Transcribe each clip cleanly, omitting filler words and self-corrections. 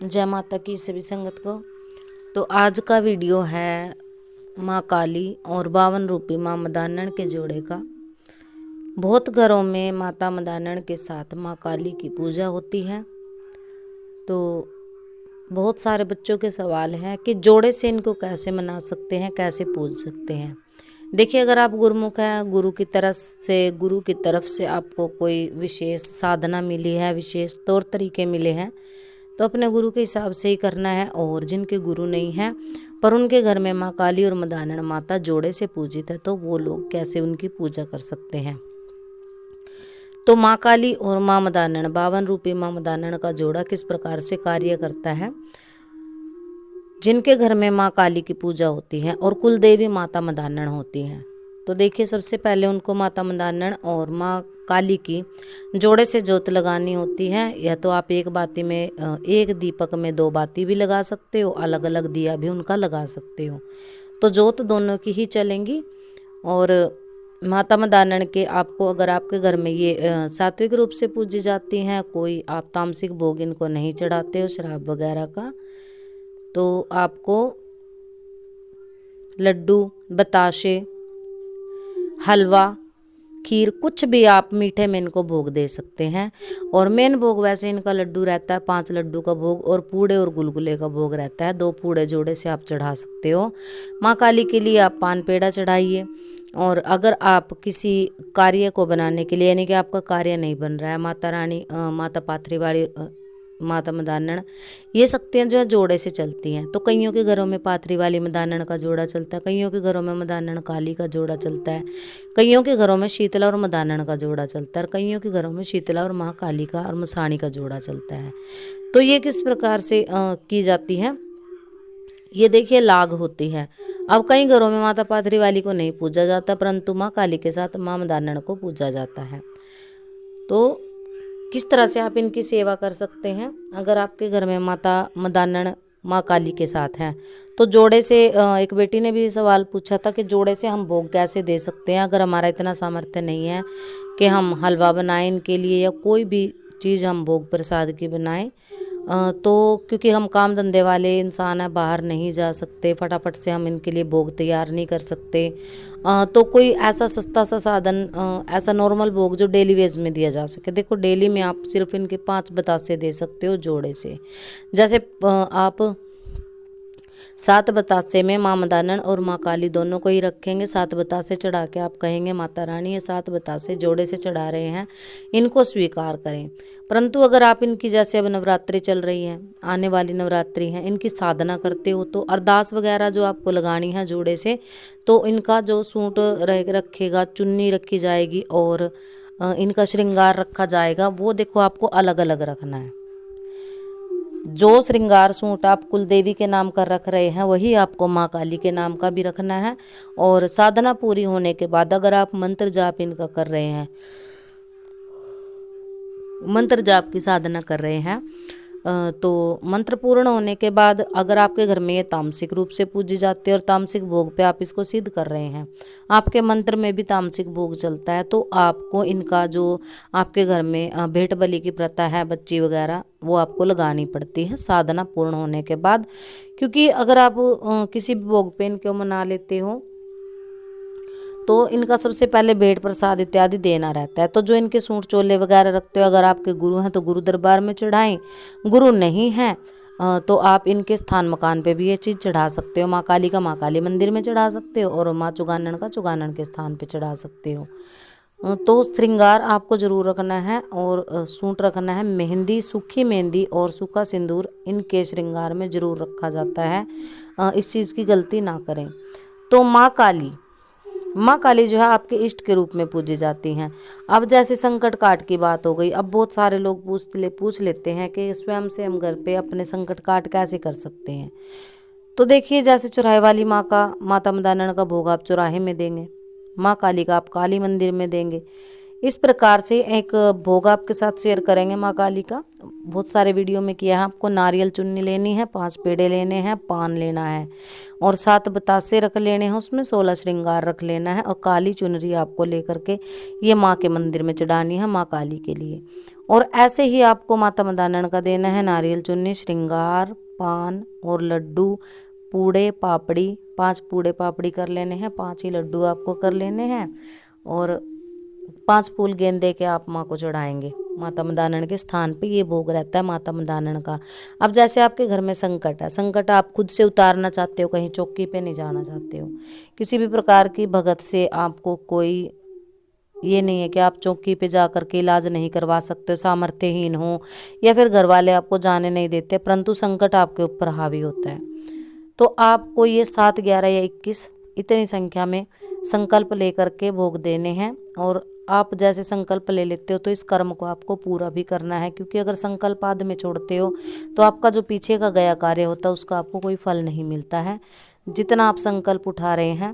जय माता की सभी संगत को। तो आज का वीडियो है माँ काली और 52 रूपी माँ मदानन के जोड़े का। बहुत घरों में माता मदानन के साथ माँ काली की पूजा होती है। तो बहुत सारे बच्चों के सवाल हैं कि जोड़े से इनको कैसे मना सकते हैं, कैसे पूज सकते हैं। देखिए, अगर आप गुरुमुख हैं, गुरु की तरफ से आपको कोई विशेष साधना मिली है, विशेष तौर तरीके मिले हैं, तो अपने गुरु के हिसाब से ही करना है। और जिनके गुरु नहीं हैं पर उनके घर में माँ काली और मदानन माता जोड़े से पूजित है, तो वो लोग कैसे उनकी पूजा कर सकते हैं। तो माँ काली और माँ मदानन 52 रूपी माँ मदानन का जोड़ा किस प्रकार से कार्य करता है। जिनके घर में माँ काली की पूजा होती है और कुल देवी माता मदानन होती हैं, तो देखिए, सबसे पहले उनको माता मदानन और माँ काली की जोड़े से जोत लगानी होती है। या तो आप एक बाती में, एक दीपक में 2 बाती भी लगा सकते हो, अलग अलग दिया भी उनका लगा सकते हो, तो जोत दोनों की ही चलेंगी। और माता मदानन के आपको, अगर आपके घर में ये सात्विक रूप से पूजी जाती हैं, कोई आप तामसिक भोग इनको नहीं चढ़ाते हो शराब वगैरह का, तो आपको लड्डू, बताशे, हलवा, खीर, कुछ भी आप मीठे में इनको भोग दे सकते हैं। और मेन भोग वैसे इनका लड्डू रहता है, 5 लड्डू का भोग, और पूड़े और गुलगुले का भोग रहता है। 2 पूड़े जोड़े से आप चढ़ा सकते हो। माँ काली के लिए आप पान पेड़ा चढ़ाइए। और अगर आप किसी कार्य को बनाने के लिए, यानी कि आपका कार्य नहीं बन रहा है, माता रानी, माता पाथरी वाली, माता मदानन, ये शक्तियाँ जो है जोड़े से चलती हैं। तो कईयों के घरों में पाथरी वाली मदानन का जोड़ा चलता है, कईयों के घरों में मदानन काली का जोड़ा चलता है, कईयों के घरों में शीतला और मदानन का जोड़ा चलता है, और कईयों के घरों में शीतला और महाकाली का और मसाणी का जोड़ा चलता है। तो ये किस प्रकार से की जाती है, ये देखिए, लाग होती है। अब कई घरों में माता पाथरी वाली को नहीं पूजा जाता, परंतु माँ काली के साथ माँ मदानन को पूजा जाता है। तो किस तरह से आप इनकी सेवा कर सकते हैं। अगर आपके घर में माता मदानन माँ काली के साथ हैं, तो जोड़े से, एक बेटी ने भी सवाल पूछा था कि जोड़े से हम भोग कैसे दे सकते हैं, अगर हमारा इतना सामर्थ्य नहीं है कि हम हलवा बनाएं इनके लिए या कोई भी चीज़ हम भोग प्रसाद की बनाएं। तो क्योंकि हम काम धंधे वाले इंसान हैं, बाहर नहीं जा सकते, फटाफट से हम इनके लिए भोग तैयार नहीं कर सकते, तो कोई ऐसा सस्ता सा साधन, ऐसा नॉर्मल भोग जो डेली वेज में दिया जा सके। देखो, डेली में आप सिर्फ इनके 5 बतासे दे सकते हो जोड़े से। जैसे आप 7 बतासे में माँ मदानन और माँ काली दोनों को ही रखेंगे। 7 बतासे चढ़ा के आप कहेंगे, माता रानी, ये 7 बतासे जोड़े से चढ़ा रहे हैं, इनको स्वीकार करें। परंतु अगर आप इनकी, जैसे अब नवरात्रि चल रही है, आने वाली नवरात्रि है, इनकी साधना करते हो, तो अरदास वगैरह जो आपको लगानी है जोड़े से, तो इनका जो सूट रखेगा, चुन्नी रखी जाएगी और इनका श्रृंगार रखा जाएगा, वो देखो आपको अलग अलग रखना है। जो श्रृंगार सूट आप कुल देवी के नाम का रख रहे हैं, वही आपको माँ काली के नाम का भी रखना है। और साधना पूरी होने के बाद अगर आप मंत्र जाप इनका कर रहे हैं, मंत्र जाप की साधना कर रहे हैं, तो मंत्र पूर्ण होने के बाद अगर आपके घर में ये तामसिक रूप से पूजी जाती है और तामसिक भोग पे आप इसको सिद्ध कर रहे हैं, आपके मंत्र में भी तामसिक भोग चलता है, तो आपको इनका जो आपके घर में भेंट बलि की प्रथा है, बच्ची वगैरह, वो आपको लगानी पड़ती है साधना पूर्ण होने के बाद। क्योंकि अगर आप किसी भी भोग पे इनको मना लेते हो, तो इनका सबसे पहले भेंट प्रसाद इत्यादि देना रहता है। तो जो इनके सूट चोले वगैरह रखते हो, अगर आपके गुरु हैं तो गुरु दरबार में चढ़ाएं, गुरु नहीं हैं तो आप इनके स्थान मकान पे भी ये चीज़ चढ़ा सकते हो। माँ काली का माँ काली मंदिर में चढ़ा सकते हो और माँ चुगानन का चुगानन के स्थान पे चढ़ा सकते हो। तो श्रृंगार आपको जरूर रखना है और सूट रखना है। मेहंदी, सूखी मेहंदी और सूखा सिंदूर इनके श्रृंगार में जरूर रखा जाता है, इस चीज़ की गलती ना करें। तो माँ काली जो है आपके इष्ट के रूप में पूजी जाती हैं। अब जैसे संकट काट की बात हो गई, अब बहुत सारे लोग पूछ लेते हैं कि स्वयं से हम घर पे अपने संकट काट कैसे कर सकते हैं। तो देखिए, जैसे चौराहे वाली माँ का, माता मदानन का भोग आप चौराहे में देंगे, माँ काली का आप काली मंदिर में देंगे। इस प्रकार से एक भोग आपके साथ शेयर करेंगे माँ काली का। बहुत सारे वीडियो में किया है। आपको नारियल चुन्नी लेनी है, 5 पेड़े लेने हैं, पान लेना है और 7 बतासे रख लेने हैं, उसमें 16 श्रृंगार रख लेना है और काली चुनरी आपको लेकर के ये माँ के मंदिर में चढ़ानी है माँ काली के लिए। और ऐसे ही आपको माता मदानन का देना है नारियल चुन्नी, श्रृंगार, पान और लड्डू, पूड़े पापड़ी। 5 पूड़े पापड़ी कर लेने हैं, 5 ही लड्डू आपको कर लेने हैं और 5 फूल गेंदे के आप माँ को चढ़ाएंगे। माता मदानन के स्थान पे ये भोग रहता है माता मदानन का। अब जैसे आपके घर में संकट है, संकट आप खुद से उतारना चाहते हो, कहीं चौकी पे नहीं जाना चाहते हो, किसी भी प्रकार की भगत से आपको कोई ये नहीं है कि आप चौकी पे जा कर के इलाज नहीं करवा सकते हो, सामर्थ्यहीन हो या फिर घर वाले आपको जाने नहीं देते, परंतु संकट आपके ऊपर हावी होता है, तो आपको ये 7, 11 या 21 इतनी संख्या में संकल्प लेकर के भोग देने हैं। और आप जैसे संकल्प ले लेते हो तो इस कर्म को आपको पूरा भी करना है, क्योंकि अगर संकल्प आदि में छोड़ते हो तो आपका जो पीछे का गया कार्य होता है उसका आपको कोई फल नहीं मिलता है। जितना आप संकल्प उठा रहे हैं,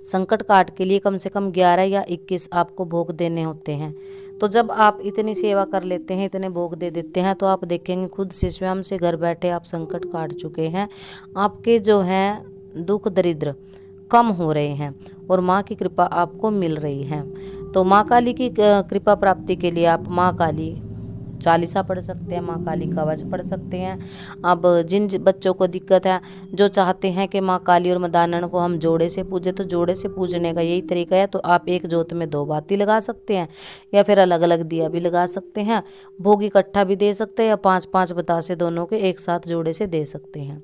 संकट काट के लिए कम से कम 11 या 21 आपको भोग देने होते हैं। तो जब आप इतनी सेवा कर लेते हैं, इतने भोग दे देते हैं, तो आप देखेंगे खुद से स्वयं से घर बैठे आप संकट काट चुके हैं, आपके जो हैं दुख दरिद्र कम हो रहे हैं और माँ की कृपा आपको मिल रही है। तो माँ काली की कृपा प्राप्ति के लिए आप माँ काली चालीसा पढ़ सकते हैं, माँ काली कवच पढ़ सकते हैं। अब जिन बच्चों को दिक्कत है, जो चाहते हैं कि माँ काली और मदानन को हम जोड़े से पूजे, तो जोड़े से पूजने का यही तरीका है। तो आप एक जोत में 2 बाती लगा सकते हैं या फिर अलग अलग दिया भी लगा सकते हैं, भोग इकट्ठा भी दे सकते हैं या 5-5 बतासे दोनों के एक साथ जोड़े से दे सकते हैं।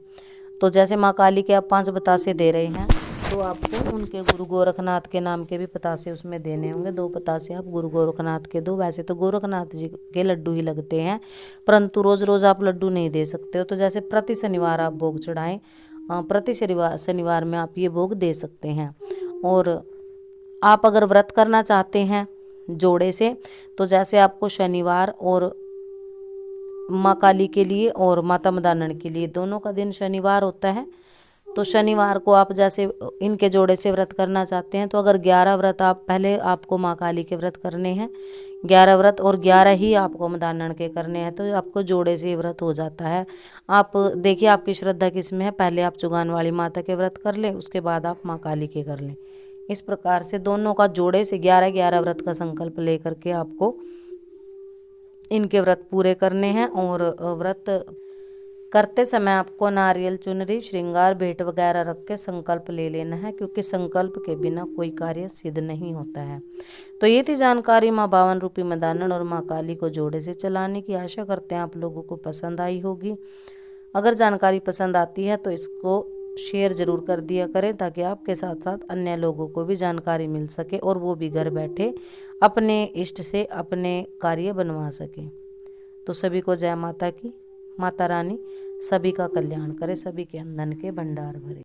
तो जैसे माँ काली के आप 5 बतासे दे रहे हैं तो आपको उनके गुरु गोरखनाथ के नाम के भी पतासे उसमें देने होंगे। 2 पतासे आप गुरु गोरखनाथ के दो। वैसे तो गोरखनाथ जी के लड्डू ही लगते हैं, परंतु रोज़ रोज़ आप लड्डू नहीं दे सकते हो, तो जैसे प्रति शनिवार आप भोग चढ़ाएं, प्रति शनिवार में आप ये भोग दे सकते हैं। और आप अगर व्रत करना चाहते हैं जोड़े से, तो जैसे आपको शनिवार और माँ काली के लिए और माता मदानन के लिए दोनों का दिन शनिवार होता है, तो शनिवार को आप जैसे इनके जोड़े से व्रत करना चाहते हैं, तो अगर 11 व्रत आप पहले आपको माँ काली के व्रत करने हैं, 11 व्रत और 11 ही आपको मदानन के करने हैं, तो आपको जोड़े से व्रत हो जाता है। आप देखिए आपकी श्रद्धा किस में है, पहले आप चुगान वाली माता के व्रत कर लें, उसके बाद आप माँ काली के कर लें। इस प्रकार से दोनों का जोड़े से 11-11 व्रत का संकल्प लेकर के आपको इनके व्रत पूरे करने हैं। और व्रत करते समय आपको नारियल चुनरी श्रृंगार भेंट वगैरह रख के संकल्प ले लेना है, क्योंकि संकल्प के बिना कोई कार्य सिद्ध नहीं होता है। तो ये थी जानकारी माँ 52 रूपी मदानन और माँ काली को जोड़े से चलाने की। आशा करते हैं आप लोगों को पसंद आई होगी। अगर जानकारी पसंद आती है तो इसको शेयर ज़रूर कर दिया करें, ताकि आपके साथ साथ अन्य लोगों को भी जानकारी मिल सके और वो भी घर बैठे अपने इष्ट से अपने कार्य बनवा सके। तो सभी को जय माता की। माता रानी सभी का कल्याण करे, सभी के अंदन के भंडार भरे।